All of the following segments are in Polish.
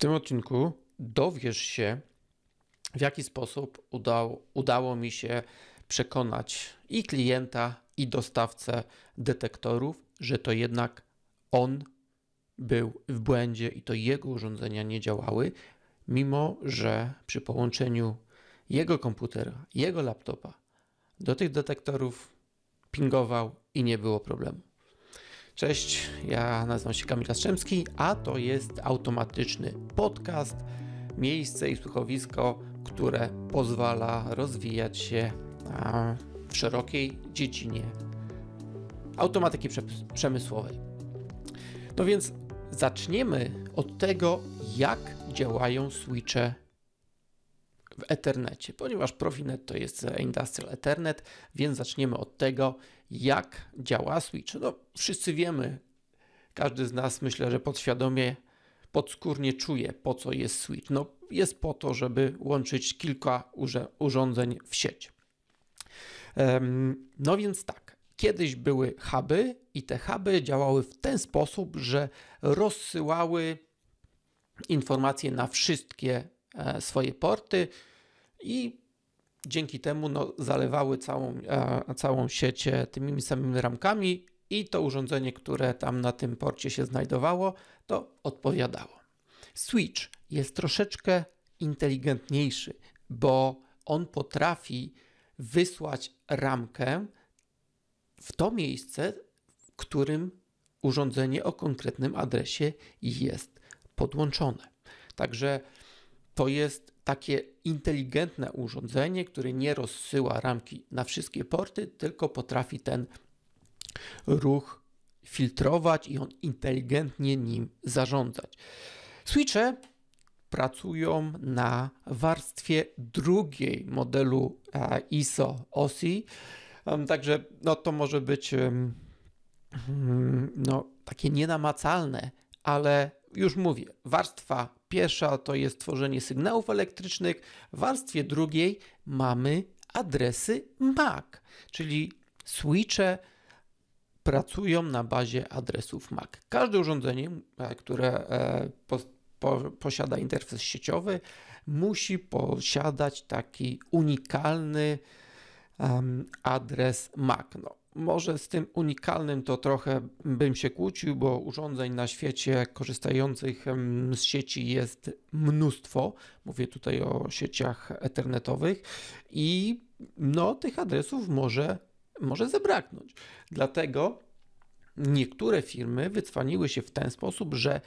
W tym odcinku dowiesz się, w jaki sposób udało mi się przekonać i klienta, i dostawcę detektorów, że to jednak on był w błędzie i to jego urządzenia nie działały, mimo że przy połączeniu jego komputera, jego laptopa do tych detektorów pingował i nie było problemu. Cześć, ja nazywam się Kamil Jastrzębski, a to jest automatyczny podcast, miejsce i słuchowisko, które pozwala rozwijać się w szerokiej dziedzinie automatyki przemysłowej. No więc zaczniemy od tego, jak działają switche w Ethernecie, ponieważ Profinet to jest Industrial Ethernet, więc zaczniemy od tego, jak działa switch. No, wszyscy wiemy, każdy z nas, myślę, że podświadomie, podskórnie czuje, po co jest switch. No, jest po to, żeby łączyć kilka urządzeń w sieć. No więc tak, kiedyś były huby i te huby działały w ten sposób, że rozsyłały informacje na wszystkie swoje porty i dzięki temu zalewały całą sieć tymi samymi ramkami i to urządzenie, które tam na tym porcie się znajdowało, to odpowiadało. Switch jest troszeczkę inteligentniejszy, bo on potrafi wysłać ramkę w to miejsce, w którym urządzenie o konkretnym adresie jest podłączone. Także to jest takie inteligentne urządzenie, które nie rozsyła ramki na wszystkie porty, tylko potrafi ten ruch filtrować i on inteligentnie nim zarządzać. Switche pracują na warstwie drugiej modelu ISO OSI, także to może być takie nienamacalne, ale już mówię, warstwa pierwsza to jest tworzenie sygnałów elektrycznych, w warstwie drugiej mamy adresy MAC, czyli switche pracują na bazie adresów MAC. Każde urządzenie, które posiada interfejs sieciowy, musi posiadać taki unikalny adres MAC. Może z tym unikalnym to trochę bym się kłócił, bo urządzeń na świecie korzystających z sieci jest mnóstwo. Mówię tutaj o sieciach ethernetowych i tych adresów może zabraknąć. Dlatego niektóre firmy wycwaniły się w ten sposób, że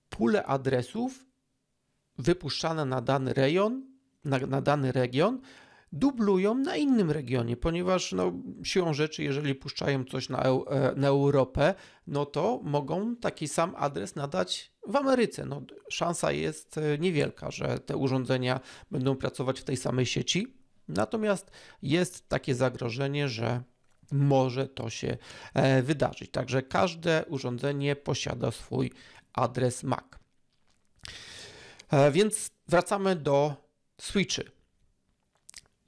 pule adresów wypuszczane na dany rejon, na dany region dublują na innym regionie, ponieważ siłą rzeczy, jeżeli puszczają coś na Europę, to mogą taki sam adres nadać w Ameryce. Szansa jest niewielka, że te urządzenia będą pracować w tej samej sieci, natomiast jest takie zagrożenie, że może to się wydarzyć. Także każde urządzenie posiada swój adres MAC. Więc wracamy do switchy.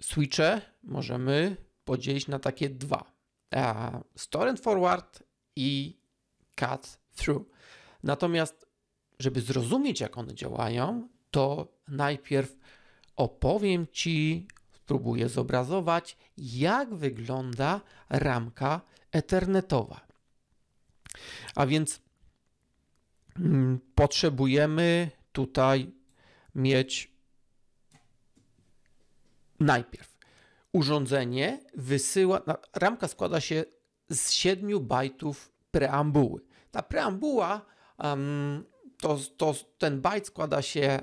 Switche możemy podzielić na takie dwa. Store and forward i cut through. Natomiast, żeby zrozumieć, jak one działają, to najpierw opowiem Ci, spróbuję zobrazować, jak wygląda ramka ethernetowa. A więc potrzebujemy tutaj mieć najpierw urządzenie ramka składa się z 7 bajtów preambuły. Ta preambuła, ten bajt składa się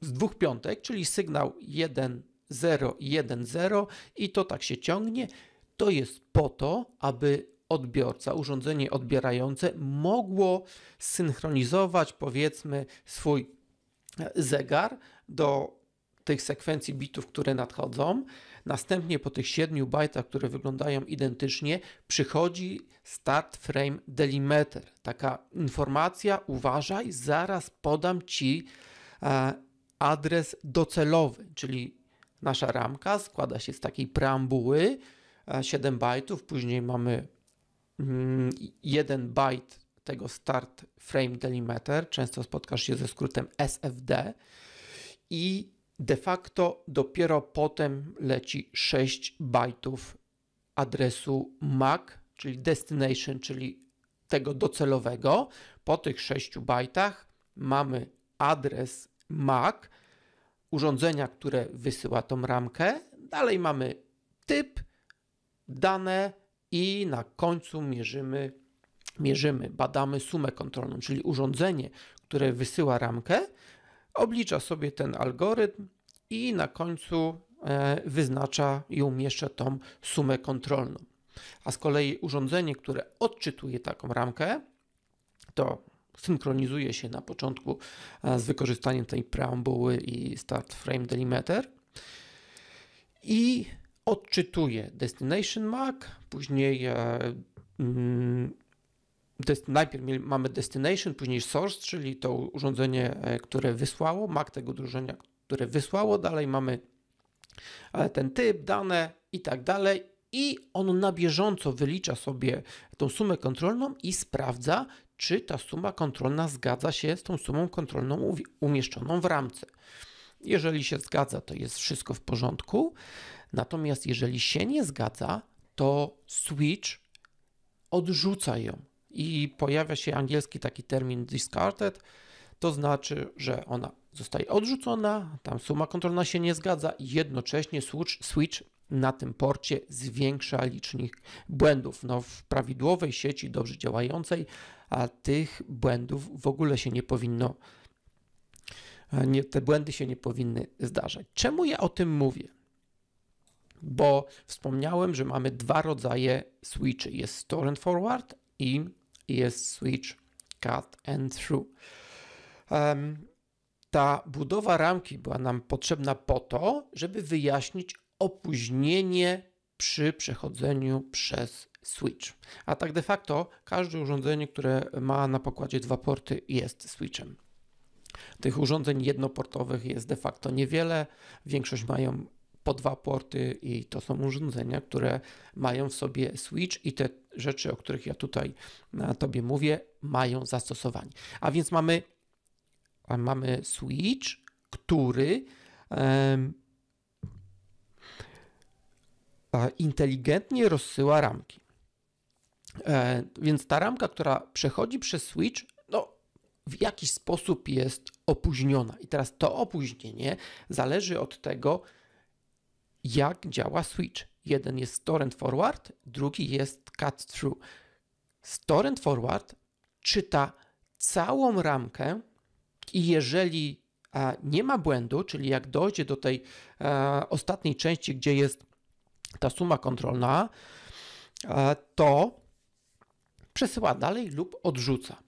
z 2 piątek, czyli sygnał 1, 0 i 1, 0 i to tak się ciągnie. To jest po to, aby odbiorca, urządzenie odbierające mogło synchronizować, powiedzmy, swój zegar do tych sekwencji bitów, które nadchodzą. Następnie po tych 7 bajtach, które wyglądają identycznie, przychodzi start frame delimiter. Taka informacja, uważaj, zaraz podam Ci adres docelowy, czyli nasza ramka składa się z takiej preambuły, 7 bajtów, później mamy 1 bajt tego Start Frame Delimiter, często spotkasz się ze skrótem SFD i de facto dopiero potem leci 6 bajtów adresu MAC, czyli destination, czyli tego docelowego. Po tych 6 bajtach mamy adres MAC, urządzenia, które wysyła tą ramkę. Dalej mamy typ, dane i na końcu badamy sumę kontrolną, czyli urządzenie, które wysyła ramkę, oblicza sobie ten algorytm i na końcu wyznacza i umieszcza tą sumę kontrolną. A z kolei urządzenie, które odczytuje taką ramkę, to synchronizuje się na początku z wykorzystaniem tej preambuły i Start Frame Delimiter i odczytuje Destination MAC, później najpierw mamy Destination, później Source, czyli to urządzenie, które wysłało, MAC tego urządzenia, które wysłało, dalej mamy ten typ, dane i tak dalej i on na bieżąco wylicza sobie tą sumę kontrolną i sprawdza, czy ta suma kontrolna zgadza się z tą sumą kontrolną umieszczoną w ramce. Jeżeli się zgadza, to jest wszystko w porządku, natomiast jeżeli się nie zgadza, to switch odrzuca ją i pojawia się angielski taki termin discarded, to znaczy, że ona zostaje odrzucona, tam suma kontrolna się nie zgadza i jednocześnie switch na tym porcie zwiększa licznik błędów. No, w prawidłowej sieci dobrze działającej, a tych błędów w ogóle się nie powinno, te błędy się nie powinny zdarzać. Czemu ja o tym mówię? Bo wspomniałem, że mamy dwa rodzaje switchy. Jest store and forward i jest switch cut and through. Ta budowa ramki była nam potrzebna po to, żeby wyjaśnić opóźnienie przy przechodzeniu przez switch. A tak de facto każde urządzenie, które ma na pokładzie dwa porty, jest switchem. Tych urządzeń jednoportowych jest de facto niewiele. Większość mają po dwa porty i to są urządzenia, które mają w sobie switch i te rzeczy, o których ja tutaj Tobie mówię, mają zastosowanie. A więc mamy switch, który inteligentnie rozsyła ramki. Więc ta ramka, która przechodzi przez switch, no, w jakiś sposób jest opóźniona. I teraz to opóźnienie zależy od tego, jak działa switch. Jeden jest store and forward, drugi jest cut through. Store and forward czyta całą ramkę i jeżeli nie ma błędu, czyli jak dojdzie do tej ostatniej części, gdzie jest ta suma kontrolna, to przesyła dalej lub odrzuca.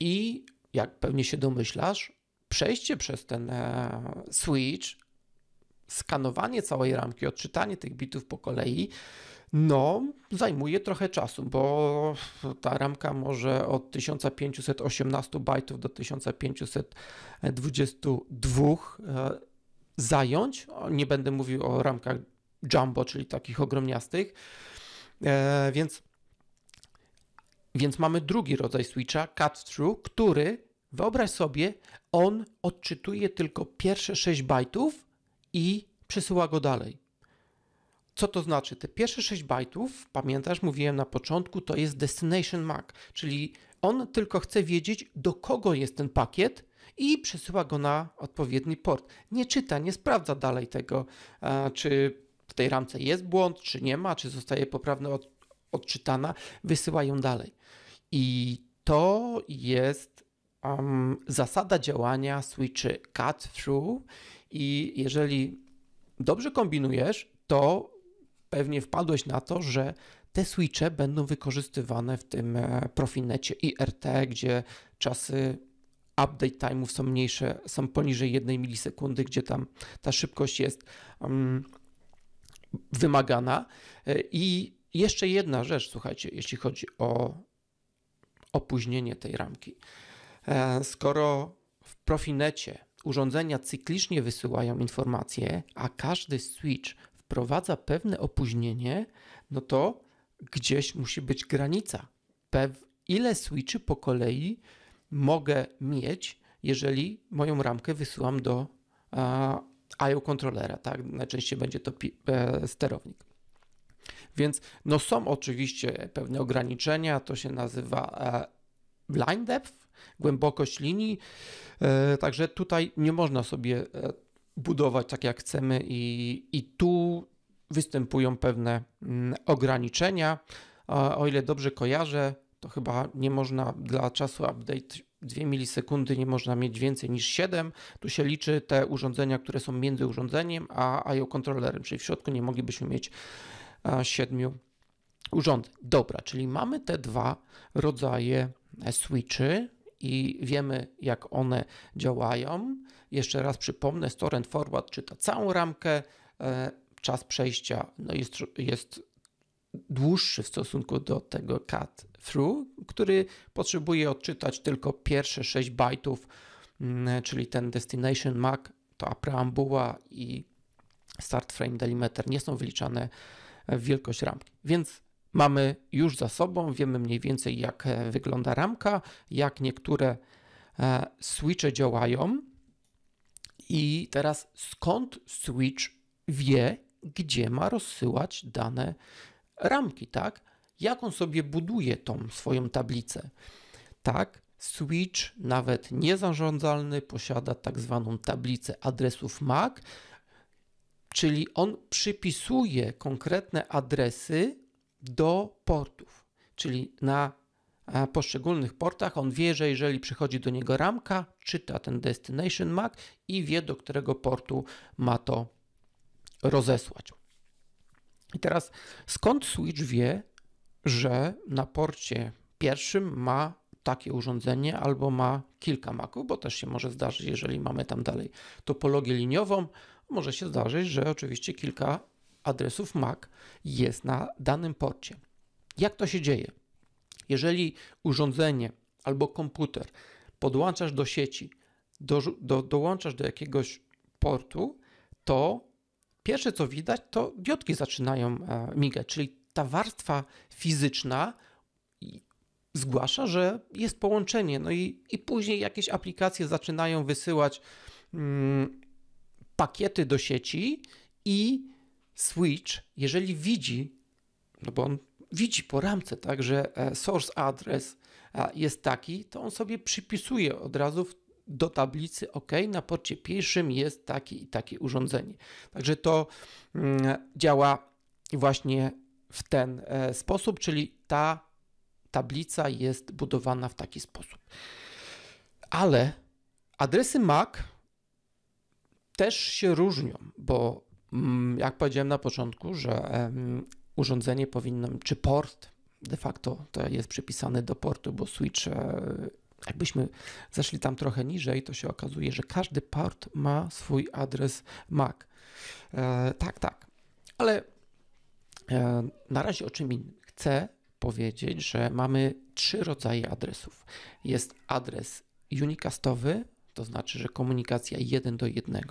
I jak pewnie się domyślasz, przejście przez ten switch, skanowanie całej ramki, odczytanie tych bitów po kolei, no zajmuje trochę czasu, bo ta ramka może od 1518 bajtów do 1522 zająć. Nie będę mówił o ramkach jumbo, czyli takich ogromniastych, więc mamy drugi rodzaj switcha, cut through, który, wyobraź sobie, on odczytuje tylko pierwsze 6 bajtów i przesyła go dalej. Co to znaczy? Te pierwsze 6 bajtów, pamiętasz, mówiłem na początku, to jest destination MAC, czyli on tylko chce wiedzieć, do kogo jest ten pakiet i przesyła go na odpowiedni port. Nie czyta, nie sprawdza dalej tego, czy w tej ramce jest błąd, czy nie ma, czy zostaje poprawnie odczytana, wysyła ją dalej. I to jest zasada działania switchy cut through i jeżeli dobrze kombinujesz, to pewnie wpadłeś na to, że te switche będą wykorzystywane w tym Profinecie IRT, gdzie czasy update time'ów są mniejsze, są poniżej 1 milisekundy, gdzie tam ta szybkość jest wymagana. I jeszcze jedna rzecz, słuchajcie, jeśli chodzi o opóźnienie tej ramki. Skoro w Profinecie urządzenia cyklicznie wysyłają informacje, a każdy switch wprowadza pewne opóźnienie, no to gdzieś musi być granica. ile switchy po kolei mogę mieć, jeżeli moją ramkę wysyłam do IO kontrolera, tak? Najczęściej będzie to sterownik. Więc no są oczywiście pewne ograniczenia, to się nazywa line depth, głębokość linii, także tutaj nie można sobie budować tak jak chcemy i tu występują pewne ograniczenia. O ile dobrze kojarzę, to chyba nie można dla czasu update 2 milisekundy nie można mieć więcej niż 7. Tu się liczy te urządzenia, które są między urządzeniem a IO kontrolerem, czyli w środku nie moglibyśmy mieć 7 urządzeń. Dobra, czyli mamy te dwa rodzaje switchy i wiemy, jak one działają. Jeszcze raz przypomnę, store and forward czyta całą ramkę, czas przejścia no jest dłuższy w stosunku do tego cut through, który potrzebuje odczytać tylko pierwsze 6 bajtów, czyli ten destination MAC, to preambuła i start frame delimiter nie są wyliczane w wielkość ramki. Więc mamy już za sobą, wiemy mniej więcej jak wygląda ramka, jak niektóre switche działają i teraz skąd switch wie, gdzie ma rozsyłać dane ramki, tak? Jak on sobie buduje tą swoją tablicę? Tak, switch nawet niezarządzalny posiada tak zwaną tablicę adresów MAC, czyli on przypisuje konkretne adresy do portów, czyli na poszczególnych portach on wie, że jeżeli przychodzi do niego ramka, czyta ten destination MAC i wie, do którego portu ma to rozesłać. I teraz skąd switch wie, że na porcie pierwszym ma takie urządzenie albo ma kilka MACów, bo też się może zdarzyć, jeżeli mamy tam dalej topologię liniową, może się zdarzyć, że oczywiście kilka adresów MAC jest na danym porcie. Jak to się dzieje? Jeżeli urządzenie albo komputer podłączasz do sieci, dołączasz do jakiegoś portu, to pierwsze co widać, to diodki zaczynają migać, czyli ta warstwa fizyczna zgłasza, że jest połączenie, no i później jakieś aplikacje zaczynają wysyłać pakiety do sieci i switch, jeżeli widzi, no bo on widzi po ramce, tak, że source address jest taki, to on sobie przypisuje od razu do tablicy, OK, na porcie pierwszym jest taki i takie urządzenie. Także to działa właśnie w ten sposób, czyli ta tablica jest budowana w taki sposób. Ale adresy MAC też się różnią, bo jak powiedziałem na początku, że urządzenie powinno, czy port de facto to jest przypisany do portu, bo switch, jakbyśmy zeszli tam trochę niżej, to się okazuje, że każdy port ma swój adres MAC. Tak, ale na razie o czym innym. Chcę powiedzieć, że mamy 3 rodzaje adresów. Jest adres unicastowy, to znaczy, że komunikacja 1 do 1.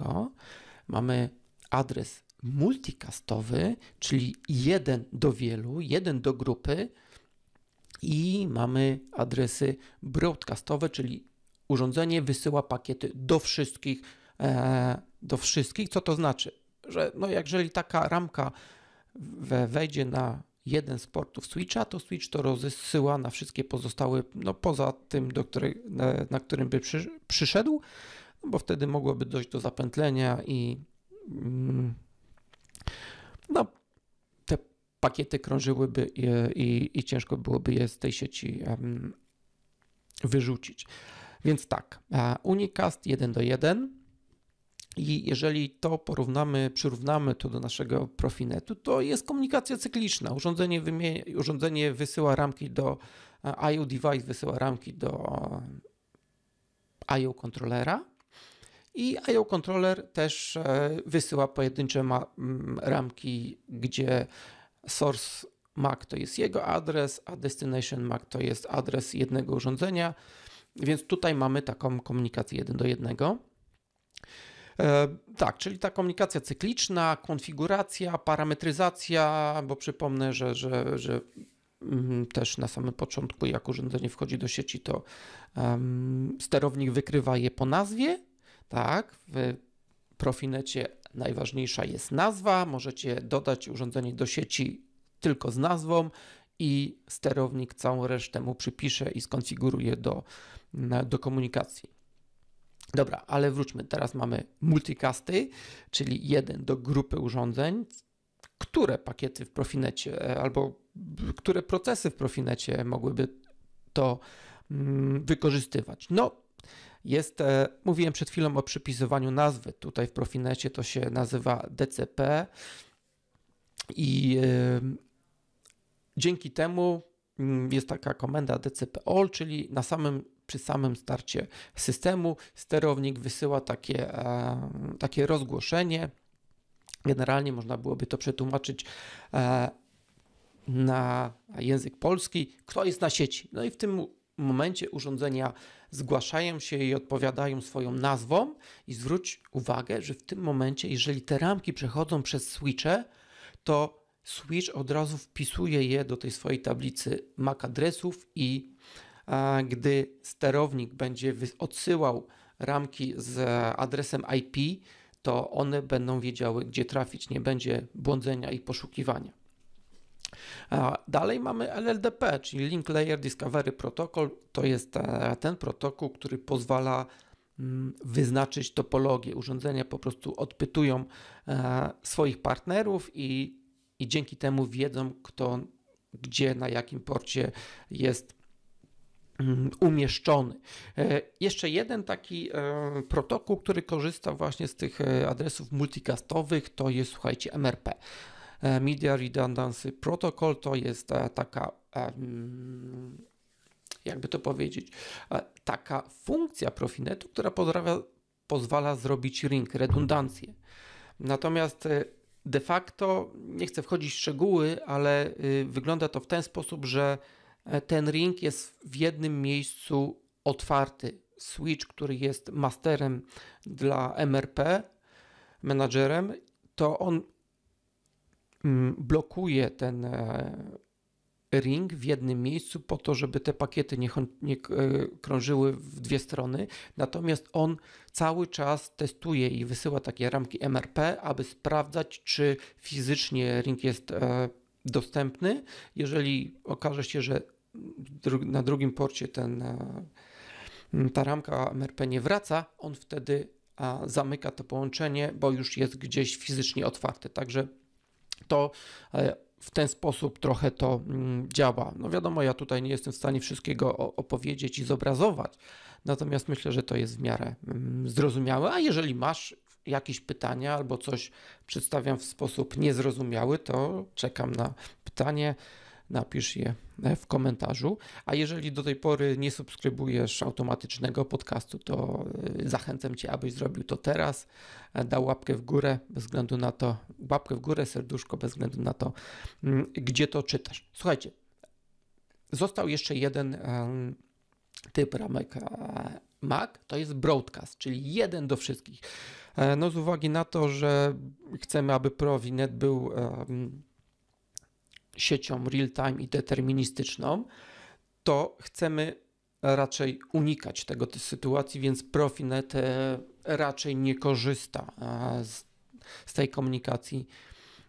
Mamy adres multicastowy, czyli 1 do wielu, 1 do grupy i mamy adresy broadcastowe, czyli urządzenie wysyła pakiety do wszystkich. Co to znaczy? Że no jeżeli taka ramka wejdzie na jeden z portów switcha, to switch to rozsyła na wszystkie pozostałe, no poza tym, na którym by przyszedł, no bo wtedy mogłoby dojść do zapętlenia i no, te pakiety krążyłyby i ciężko byłoby je z tej sieci wyrzucić. Więc tak, unicast 1 do 1 i jeżeli to przyrównamy to do naszego Profinetu, to jest komunikacja cykliczna. Urządzenie wysyła ramki do IO device, wysyła ramki do IO kontrolera i IO kontroler też wysyła pojedyncze ramki, gdzie source MAC to jest jego adres, a destination MAC to jest adres jednego urządzenia, więc tutaj mamy taką komunikację 1 do 1. Tak, czyli ta komunikacja cykliczna, konfiguracja, parametryzacja, bo przypomnę, że też na samym początku, jak urządzenie wchodzi do sieci, to sterownik wykrywa je po nazwie, tak, w Profinecie najważniejsza jest nazwa, możecie dodać urządzenie do sieci tylko z nazwą i sterownik całą resztę mu przypisze i skonfiguruje do komunikacji. Dobra, ale wróćmy. Teraz mamy multicasty, czyli jeden do grupy urządzeń. Które pakiety w Profinecie albo które procesy w Profinecie mogłyby to wykorzystywać? No, mówiłem przed chwilą o przypisywaniu nazwy. Tutaj w Profinecie to się nazywa DCP i dzięki temu jest taka komenda DCP all, czyli przy samym starcie systemu sterownik wysyła takie rozgłoszenie. Generalnie można byłoby to przetłumaczyć na język polski, kto jest na sieci. No i w tym momencie urządzenia zgłaszają się i odpowiadają swoją nazwą i zwróć uwagę, że w tym momencie, jeżeli te ramki przechodzą przez switche, to switch od razu wpisuje je do tej swojej tablicy MAC adresów i gdy sterownik będzie odsyłał ramki z adresem IP, to one będą wiedziały, gdzie trafić, nie będzie błądzenia i poszukiwania. Dalej mamy LLDP, czyli Link Layer Discovery Protocol. To jest ten protokół, który pozwala wyznaczyć topologię. Urządzenia po prostu odpytują swoich partnerów i dzięki temu wiedzą, kto gdzie, na jakim porcie jest umieszczony. Jeszcze jeden taki protokół, który korzysta właśnie z tych adresów multicastowych, to jest, słuchajcie, MRP. Media Redundancy Protocol to jest taka, jakby to powiedzieć, taka funkcja Profinetu, która pozwala zrobić ring, redundancję. Natomiast de facto, nie chcę wchodzić w szczegóły, ale wygląda to w ten sposób, że ten ring jest w jednym miejscu otwarty. Switch, który jest masterem dla MRP, menadżerem, to on blokuje ten ring w jednym miejscu po to, żeby te pakiety nie krążyły w dwie strony. Natomiast on cały czas testuje i wysyła takie ramki MRP, aby sprawdzać, czy fizycznie ring jest dostępny. Jeżeli okaże się, że na drugim porcie ta ramka MRP nie wraca, on wtedy zamyka to połączenie, bo już jest gdzieś fizycznie otwarte. Także to w ten sposób trochę to działa. No wiadomo, ja tutaj nie jestem w stanie wszystkiego opowiedzieć i zobrazować, natomiast myślę, że to jest w miarę zrozumiałe, a jeżeli masz jakieś pytania albo coś przedstawiam w sposób niezrozumiały, to czekam na pytanie, napisz je w komentarzu, a jeżeli do tej pory nie subskrybujesz automatycznego podcastu, to zachęcam Cię, abyś zrobił to teraz, dał łapkę w górę, serduszko, bez względu na to, gdzie to czytasz. Słuchajcie, został jeszcze jeden typ ramek MAC, to jest broadcast, czyli jeden do wszystkich. No z uwagi na to, że chcemy, aby Profinet był siecią real-time i deterministyczną, to chcemy raczej unikać tego sytuacji, więc Profinet raczej nie korzysta z tej komunikacji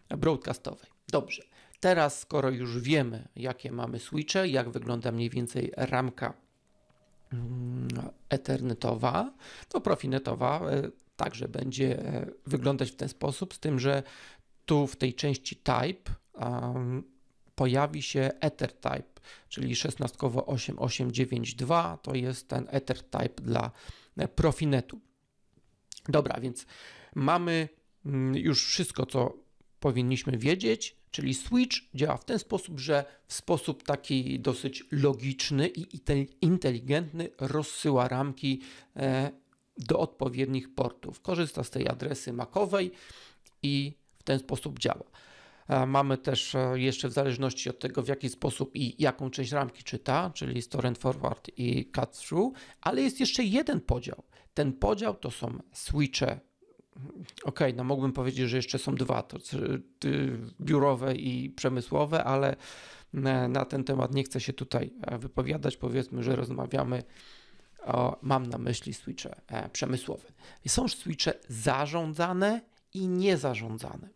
broadcastowej. Dobrze, teraz skoro już wiemy, jakie mamy switche, jak wygląda mniej więcej ramka ethernetowa, to profinetowa także będzie wyglądać w ten sposób, z tym, że tu w tej części type pojawi się ether type, czyli 16-8892, to jest ten ether type dla Profinetu. Dobra, więc mamy już wszystko, co powinniśmy wiedzieć, czyli switch działa w ten sposób, że w sposób taki dosyć logiczny i inteligentny rozsyła ramki do odpowiednich portów. Korzysta z tej adresy MAC-owej i w ten sposób działa. Mamy też jeszcze w zależności od tego, w jaki sposób i jaką część ramki czyta, czyli store and forward i cut through, ale jest jeszcze jeden podział. Ten podział to są switche okej, no mógłbym powiedzieć, że jeszcze są dwa, to biurowe i przemysłowe, ale na ten temat nie chcę się tutaj wypowiadać. Powiedzmy, że rozmawiamy mam na myśli switche przemysłowe. Są switche zarządzane i niezarządzane.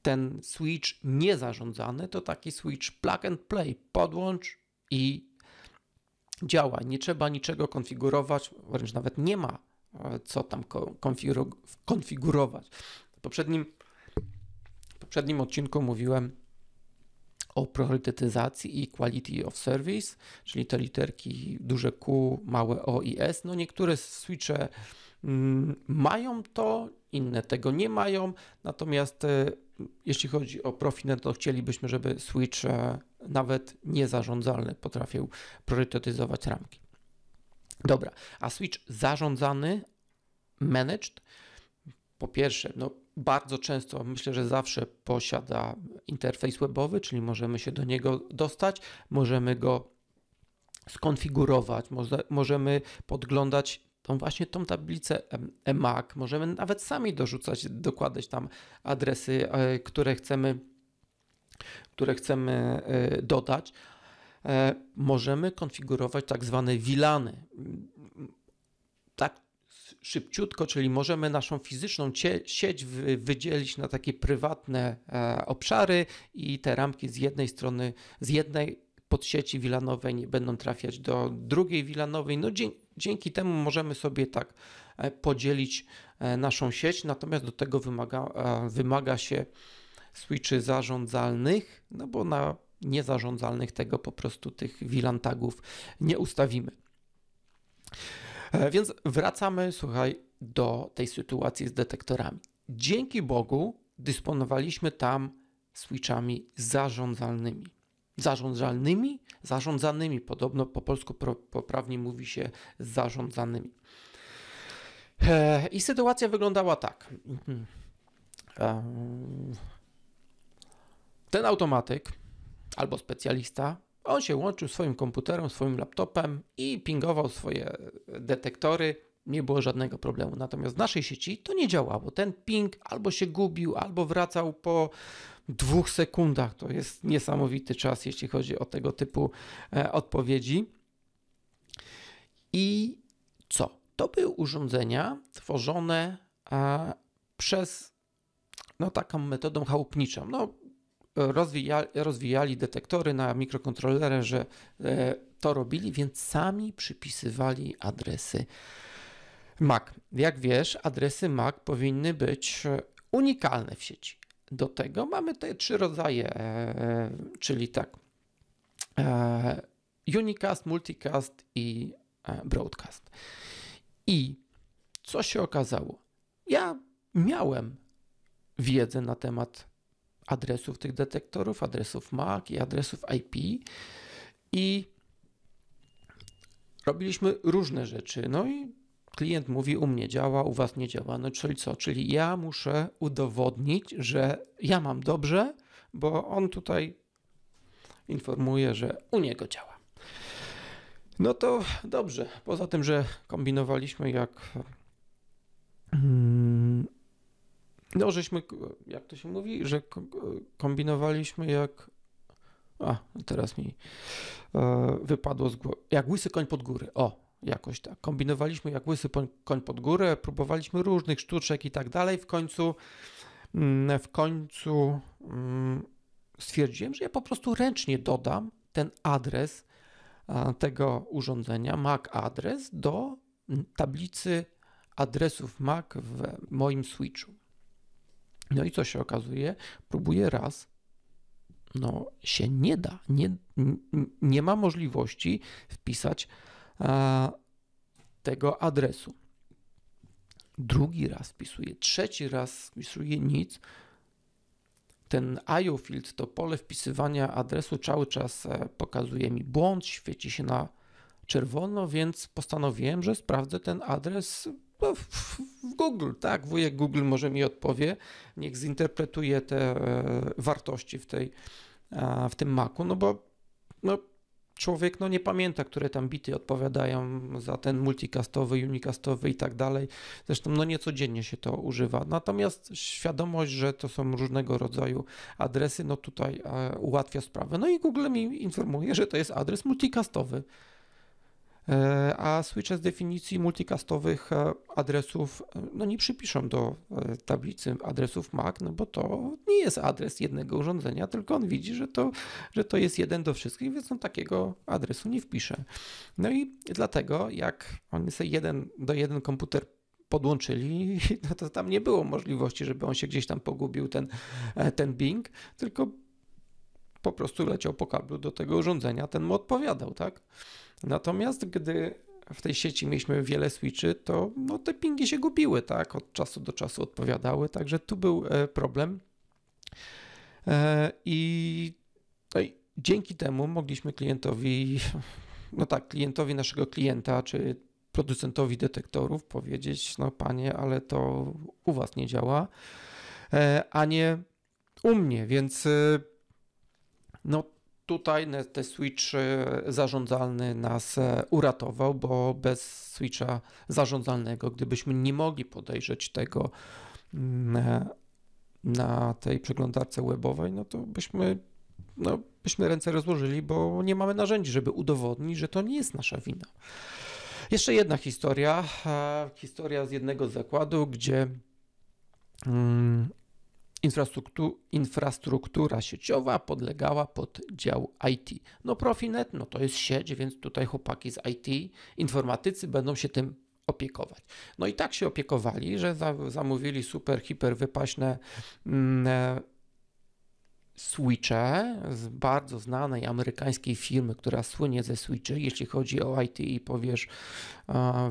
Ten switch niezarządzany to taki switch plug and play. Podłącz i działa. Nie trzeba niczego konfigurować, wręcz nawet nie ma co tam konfigurować. W poprzednim odcinku mówiłem o priorytetyzacji i quality of service, czyli te literki duże Q, małe O i S. No niektóre switche mają to, inne tego nie mają, natomiast jeśli chodzi o Profinet, to chcielibyśmy, żeby switch nawet niezarządzalny potrafił priorytetyzować ramki. Dobra, a switch zarządzany, managed, po pierwsze, no bardzo często, myślę, że zawsze posiada interfejs webowy, czyli możemy się do niego dostać, możemy go skonfigurować, możemy podglądać tą tablicę MAC, możemy nawet sami dokładać tam adresy, które chcemy dodać. Możemy konfigurować tak zwane VLANy. Tak szybciutko, czyli możemy naszą fizyczną sieć wydzielić na takie prywatne obszary i te ramki z jednej strony, z jednej podsieci VLANowej nie będą trafiać do drugiej VLANowej. No dzięki temu możemy sobie tak podzielić naszą sieć, natomiast do tego wymaga się switchy zarządzalnych, no bo na niezarządzalnych tego po prostu tych VLAN tagów nie ustawimy. Więc wracamy, słuchaj, do tej sytuacji z detektorami. Dzięki Bogu dysponowaliśmy tam switchami zarządzalnymi. Zarządzanymi, podobno po polsku poprawnie mówi się zarządzanymi. I sytuacja wyglądała tak. Ten automatyk albo specjalista, on się łączył swoim komputerem, swoim laptopem i pingował swoje detektory. Nie było żadnego problemu. Natomiast w naszej sieci to nie działało. Ten ping albo się gubił, albo wracał po 2 sekundach. To jest niesamowity czas, jeśli chodzi o tego typu odpowiedzi. I co? To były urządzenia tworzone przez taką metodą chałupniczą. Rozwijali detektory na mikrokontrolerze, że to robili, więc sami przypisywali adresy MAC. Jak wiesz, adresy MAC powinny być unikalne w sieci. Do tego mamy te 3 rodzaje, czyli tak unicast, multicast i broadcast. I co się okazało? Ja miałem wiedzę na temat adresów tych detektorów, adresów MAC i adresów IP i robiliśmy różne rzeczy. No i klient mówi, u mnie działa, u was nie działa. No czyli co? Czyli ja muszę udowodnić, że ja mam dobrze, bo on tutaj informuje, że u niego działa. No to dobrze. Poza tym, że kombinowaliśmy jak to się mówi, że kombinowaliśmy teraz mi wypadło z głowy, jak łysy koń pod górę, jakoś tak. Kombinowaliśmy jak łysy koń pod górę, próbowaliśmy różnych sztuczek i tak dalej. W końcu stwierdziłem, że ja po prostu ręcznie dodam ten adres tego urządzenia, MAC adres, do tablicy adresów MAC w moim switchu. No i co się okazuje? Próbuję raz, się nie da, nie ma możliwości wpisać tego adresu. Drugi raz wpisuję, trzeci raz wpisuję, nic. Ten IO field, to pole wpisywania adresu, cały czas pokazuje mi błąd, świeci się na czerwono, więc postanowiłem, że sprawdzę ten adres w Google, tak? Wujek Google może mi odpowie, niech zinterpretuje te wartości w tym Macu, bo człowiek nie pamięta, które tam bity odpowiadają za ten multicastowy, unicastowy i tak dalej. Zresztą niecodziennie się to używa. Natomiast świadomość, że to są różnego rodzaju adresy, tutaj ułatwia sprawę. No i Google mi informuje, że to jest adres multicastowy. A switche z definicji multicastowych adresów nie przypiszą do tablicy adresów MAC, bo to nie jest adres jednego urządzenia, tylko on widzi, że to jest jeden do wszystkich, więc on takiego adresu nie wpisze. No i dlatego, jak oni sobie 1 komputer podłączyli, to tam nie było możliwości, żeby on się gdzieś tam pogubił, ten Bing, tylko po prostu leciał po kablu do tego urządzenia, ten mu odpowiadał, tak? Natomiast gdy w tej sieci mieliśmy wiele switchy, to te pingi się gubiły, tak? Od czasu do czasu odpowiadały, także tu był problem. I dzięki temu mogliśmy klientowi naszego klienta, czy producentowi detektorów powiedzieć, panie, ale to u was nie działa, a nie u mnie, więc tutaj ten switch zarządzalny nas uratował, bo bez switcha zarządzalnego, gdybyśmy nie mogli podejrzeć tego na tej przeglądarce webowej, to byśmy ręce rozłożyli, bo nie mamy narzędzi, żeby udowodnić, że to nie jest nasza wina. Jeszcze jedna historia z jednego zakładu, gdzie infrastruktura sieciowa podlegała pod dział IT. Profinet, to jest sieć, więc tutaj chłopaki z IT, informatycy będą się tym opiekować. I tak się opiekowali, że zamówili super, hiper wypaśne switche z bardzo znanej amerykańskiej firmy, która słynie ze switchy, jeśli chodzi o IT i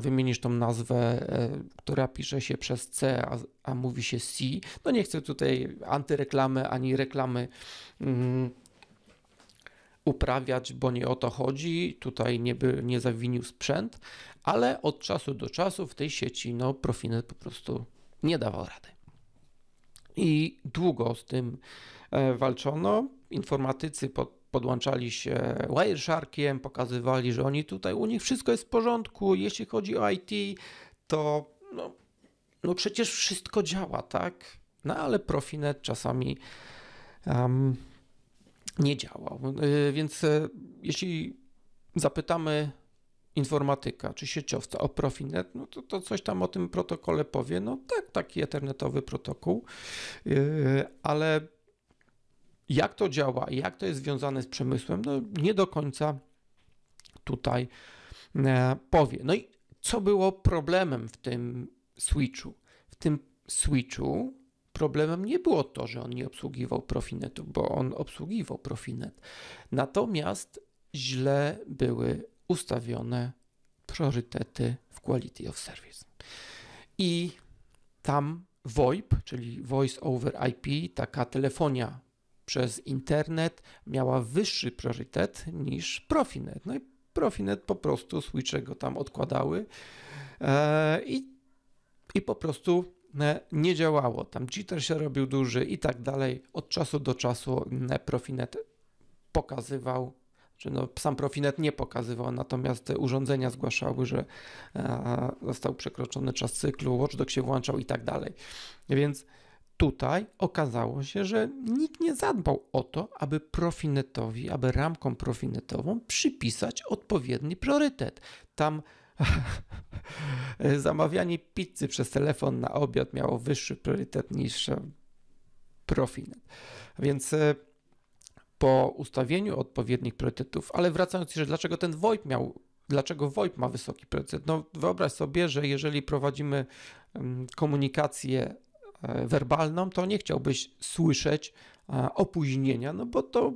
wymienisz tą nazwę, która pisze się przez C, a mówi się C. Nie chcę tutaj antyreklamy ani reklamy uprawiać, bo nie o to chodzi. Tutaj nie zawinił sprzęt, ale od czasu do czasu w tej sieci Profinet po prostu nie dawał rady. I długo z tym walczono. Informatycy podłączali się Wiresharkiem, pokazywali, że u nich wszystko jest w porządku. Jeśli chodzi o IT, to przecież wszystko działa, tak? Ale Profinet czasami nie działał. Więc jeśli zapytamy informatyka czy sieciowca o Profinet, to coś tam o tym protokole powie. Tak, taki ethernetowy protokół, ale jak to działa i jak to jest związane z przemysłem, nie do końca tutaj powie. I co było problemem w tym switchu? W tym switchu problemem nie było to, że on nie obsługiwał Profinetu, bo on obsługiwał Profinet. Natomiast źle były ustawione priorytety w Quality of Service. I tam VoIP, czyli Voice over IP, taka telefonia przez internet, miała wyższy priorytet niż Profinet. I Profinet po prostu switche go tam odkładały i po prostu nie działało. Tam jitter się robił duży i tak dalej. Od czasu do czasu Profinet pokazywał, czy sam Profinet nie pokazywał, natomiast te urządzenia zgłaszały, że został przekroczony czas cyklu, watchdog się włączał i tak dalej. Więc tutaj okazało się, że nikt nie zadbał o to, aby Profinetowi, aby ramką profinetową przypisać odpowiedni priorytet. Tam zamawianie pizzy przez telefon na obiad miało wyższy priorytet niż Profinet. Więc po ustawieniu odpowiednich priorytetów, ale wracając jeszcze, dlaczego VoIP ma wysoki priorytet? Wyobraź sobie, że jeżeli prowadzimy komunikację werbalną, to nie chciałbyś słyszeć opóźnienia, bo to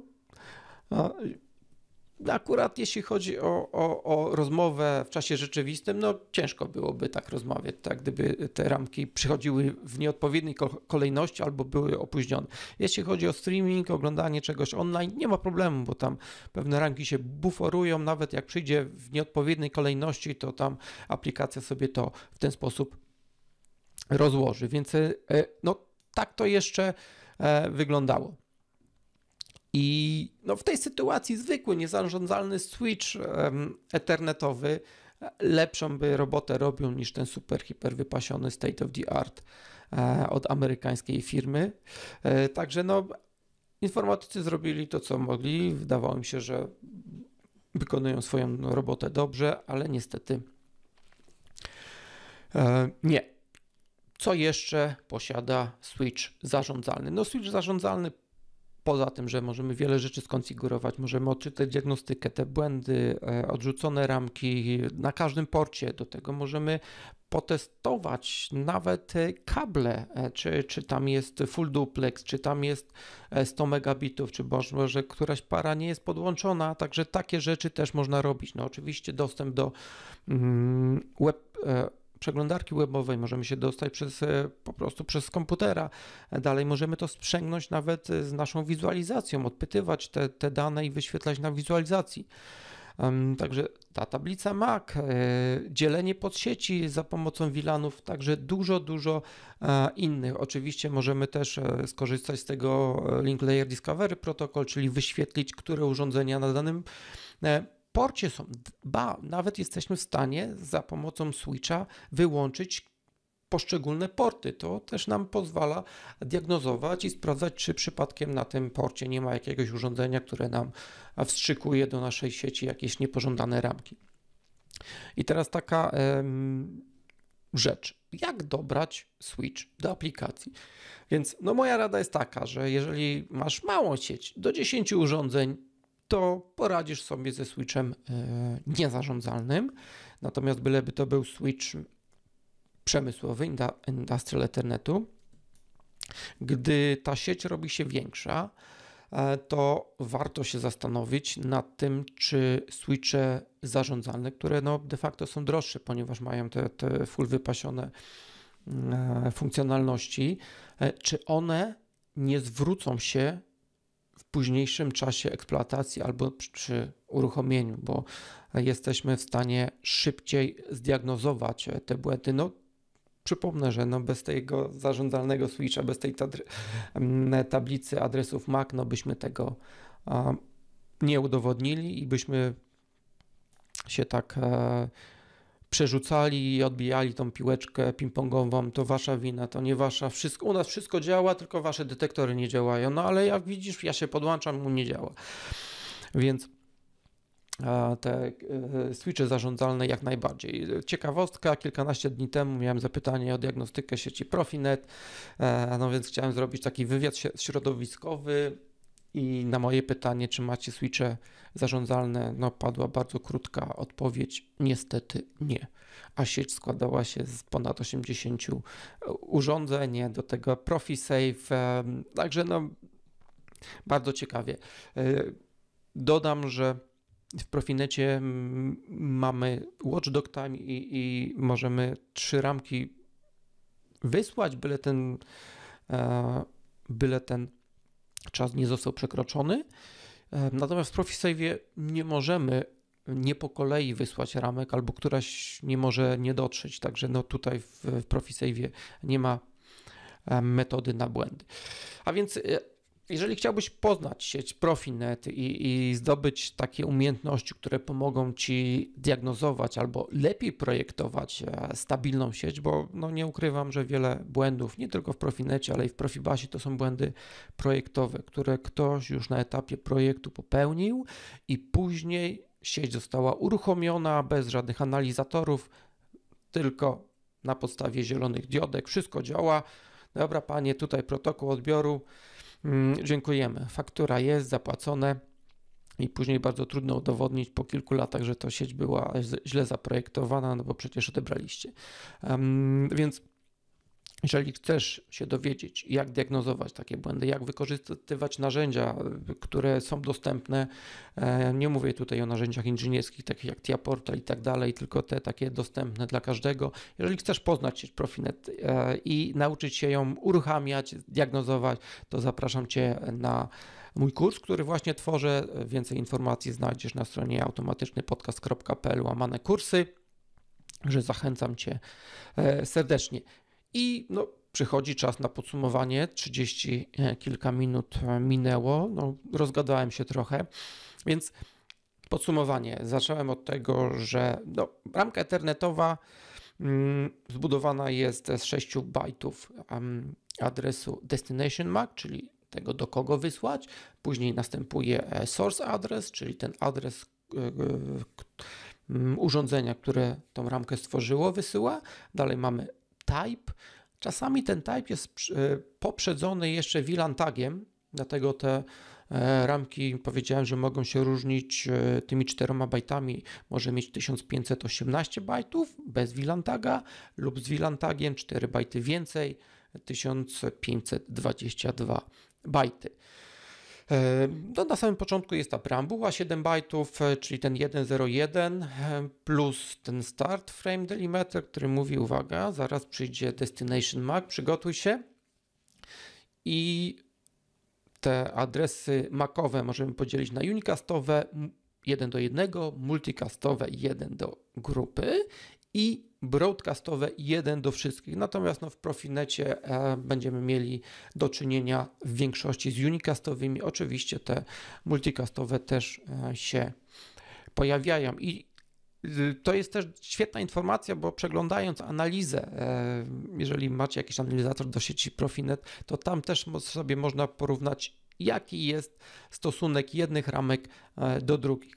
akurat jeśli chodzi o rozmowę w czasie rzeczywistym, ciężko byłoby tak rozmawiać, tak, gdyby te ramki przychodziły w nieodpowiedniej kolejności albo były opóźnione. Jeśli chodzi o streaming, oglądanie czegoś online, nie ma problemu, bo tam pewne ramki się buforują, nawet jak przyjdzie w nieodpowiedniej kolejności, to tam aplikacja sobie to w ten sposób rozłoży, więc tak to jeszcze wyglądało. I no, w tej sytuacji zwykły, niezarządzalny switch ethernetowy lepszą by robotę robił niż ten super, hiper wypasiony state of the art od amerykańskiej firmy. Także no, informatycy zrobili to, co mogli. Wydawało mi się, że wykonują swoją robotę dobrze, ale niestety nie. Co jeszcze posiada switch zarządzalny? No switch zarządzalny poza tym, że możemy wiele rzeczy skonfigurować, możemy odczytać diagnostykę, te błędy, odrzucone ramki na każdym porcie. Do tego możemy potestować nawet kable, czy tam jest full duplex, czy tam jest 100 megabitów, czy może któraś para nie jest podłączona, także takie rzeczy też można robić. No oczywiście dostęp do przeglądarki webowej, możemy się dostać po prostu przez komputera. Dalej możemy to sprzęgnąć nawet z naszą wizualizacją, odpytywać te dane i wyświetlać na wizualizacji. Także ta tablica MAC, dzielenie podsieci za pomocą VLANów, także dużo innych. Oczywiście możemy też skorzystać z tego Link Layer Discovery Protocol, czyli wyświetlić, które urządzenia na danym porcie są. Nawet jesteśmy w stanie za pomocą switcha wyłączyć poszczególne porty. To też nam pozwala diagnozować i sprawdzać, czy przypadkiem na tym porcie nie ma jakiegoś urządzenia, które nam wstrzykuje do naszej sieci jakieś niepożądane ramki. I teraz taka rzecz. Jak dobrać switch do aplikacji? Więc no moja rada jest taka, że jeżeli masz małą sieć do 10 urządzeń, to poradzisz sobie ze switchem niezarządzalnym, natomiast byleby to był switch przemysłowy, Industrial Ethernetu, gdy ta sieć robi się większa, to warto się zastanowić nad tym, czy switche zarządzalne, które no de facto są droższe, ponieważ mają te full wypasione funkcjonalności, czy one nie zwrócą się w późniejszym czasie eksploatacji albo przy uruchomieniu, bo jesteśmy w stanie szybciej zdiagnozować te błędy. No, przypomnę, że no bez tego zarządzalnego switcha, bez tej tablicy adresów MAC, no byśmy tego nie udowodnili i byśmy się tak przerzucali i odbijali tą piłeczkę ping-pongową, to wasza wina, to nie wasza, u nas wszystko działa, tylko wasze detektory nie działają, no ale jak widzisz, ja się podłączam, mu nie działa. Więc te switche zarządzalne jak najbardziej. Ciekawostka, kilkanaście dni temu miałem zapytanie o diagnostykę sieci Profinet, no więc chciałem zrobić taki wywiad środowiskowy i na moje pytanie, czy macie switche zarządzalne, no padła bardzo krótka odpowiedź, niestety nie. A sieć składała się z ponad 80 urządzeń, do tego ProfiSafe, także no bardzo ciekawie. Dodam, że w Profinecie mamy watchdog time i możemy 3 ramki wysłać, byle ten czas nie został przekroczony. Natomiast w ProfiSave'ie nie możemy nie po kolei wysłać ramek, albo któraś nie może nie dotrzeć. Także no tutaj w ProfiSave'ie nie ma metody na błędy. A więc jeżeli chciałbyś poznać sieć Profinet i zdobyć takie umiejętności, które pomogą Ci diagnozować albo lepiej projektować stabilną sieć, bo no nie ukrywam, że wiele błędów, nie tylko w Profinecie, ale i w Profibasie to są błędy projektowe, które ktoś już na etapie projektu popełnił i później sieć została uruchomiona bez żadnych analizatorów, tylko na podstawie zielonych diodek. Wszystko działa. Dobra panie, tutaj protokół odbioru. Dziękujemy. Faktura jest, zapłacone i później bardzo trudno udowodnić po kilku latach, że to sieć była źle zaprojektowana, no bo przecież odebraliście. Więc jeżeli chcesz się dowiedzieć, jak diagnozować takie błędy, jak wykorzystywać narzędzia, które są dostępne, nie mówię tutaj o narzędziach inżynierskich, takich jak TIA Portal i tak dalej, tylko te takie dostępne dla każdego. Jeżeli chcesz poznać sieć Profinet i nauczyć się ją uruchamiać, diagnozować, to zapraszam Cię na mój kurs, który właśnie tworzę. Więcej informacji znajdziesz na stronie automatycznypodcast.pl/kursy, że zachęcam Cię serdecznie. I no, przychodzi czas na podsumowanie. 30 kilka minut minęło, no, rozgadałem się trochę, więc podsumowanie. Zacząłem od tego, że ramka ethernetowa zbudowana jest z 6 bajtów adresu destination MAC, czyli tego, do kogo wysłać. Później następuje source address, czyli ten adres urządzenia, które tą ramkę stworzyło, wysyła. Dalej mamy type. Czasami ten type jest poprzedzony jeszcze VLAN tagiem, dlatego te ramki, powiedziałem, że mogą się różnić tymi 4 bajtami. Może mieć 1518 bajtów bez VLAN taga lub z VLAN tagiem 4 bajty więcej, 1522 bajty. Na samym początku jest ta preambuła 7 bajtów, czyli ten 101 plus ten start frame delimiter, który mówi, uwaga, zaraz przyjdzie destination MAC, przygotuj się. I te adresy MAC-owe możemy podzielić na unicastowe 1:1, multicastowe 1 do grupy i broadcastowe 1 do wszystkich. Natomiast w Profinecie będziemy mieli do czynienia w większości z unicastowymi. Oczywiście te multicastowe też się pojawiają i to jest też świetna informacja, bo przeglądając analizę, jeżeli macie jakiś analizator do sieci Profinet, to tam też sobie można porównać, jaki jest stosunek jednych ramek do drugich.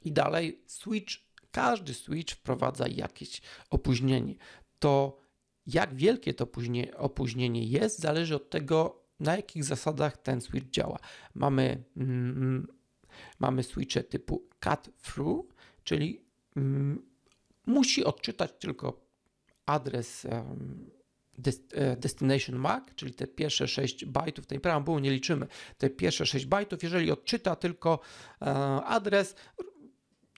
I dalej każdy switch wprowadza jakieś opóźnienie. To jak wielkie to opóźnienie jest, zależy od tego, na jakich zasadach ten switch działa. Mamy switche typu cut-through, czyli musi odczytać tylko adres destination MAC, czyli te pierwsze 6 bajtów, tej preambuły nie liczymy, te pierwsze 6 bajtów, jeżeli odczyta tylko adres,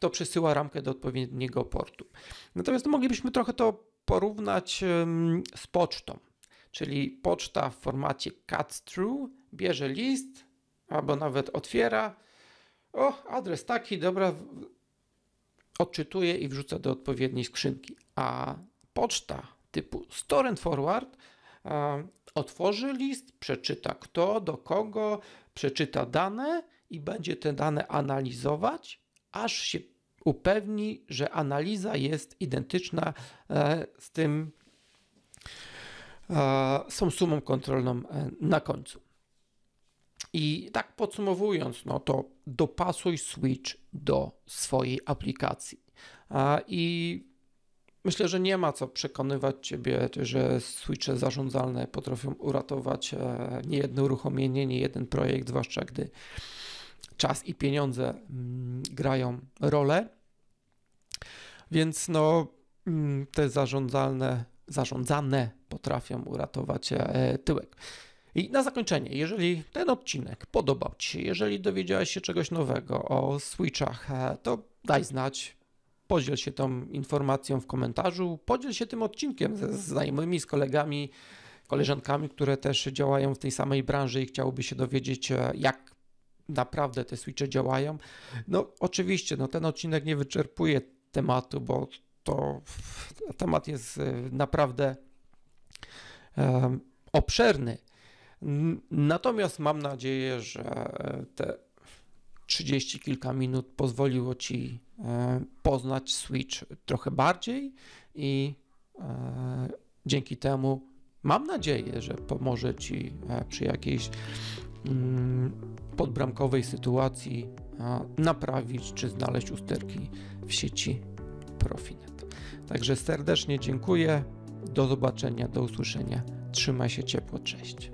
to przesyła ramkę do odpowiedniego portu. Natomiast moglibyśmy trochę to porównać z pocztą, czyli poczta w formacie cut-through bierze list albo nawet otwiera, adres taki, dobra, odczytuje i wrzuca do odpowiedniej skrzynki, a poczta typu store and forward otworzy list, przeczyta kto, do kogo, przeczyta dane i będzie te dane analizować, aż się upewni, że analiza jest identyczna z tą sumą kontrolną na końcu. I tak podsumowując, to dopasuj switch do swojej aplikacji. I myślę, że nie ma co przekonywać Ciebie, że switche zarządzalne potrafią uratować niejedno uruchomienie, niejeden projekt, zwłaszcza gdy czas i pieniądze grają rolę. Więc te zarządzane potrafią uratować tyłek. I na zakończenie, jeżeli ten odcinek podobał Ci się, jeżeli dowiedziałeś się czegoś nowego o switchach, to daj znać, podziel się tą informacją w komentarzu, podziel się tym odcinkiem ze znajomymi, z kolegami, koleżankami, które też działają w tej samej branży i chciałoby się dowiedzieć, jak naprawdę te switche działają. Oczywiście, ten odcinek nie wyczerpuje tematu, bo temat jest naprawdę obszerny. Natomiast mam nadzieję, że te 30 kilka minut pozwoliło Ci poznać switch trochę bardziej i dzięki temu mam nadzieję, że pomoże Ci przy jakiejś podbramkowej sytuacji naprawić czy znaleźć usterki w sieci Profinet. Także serdecznie dziękuję. Do zobaczenia, do usłyszenia. Trzymaj się ciepło, cześć.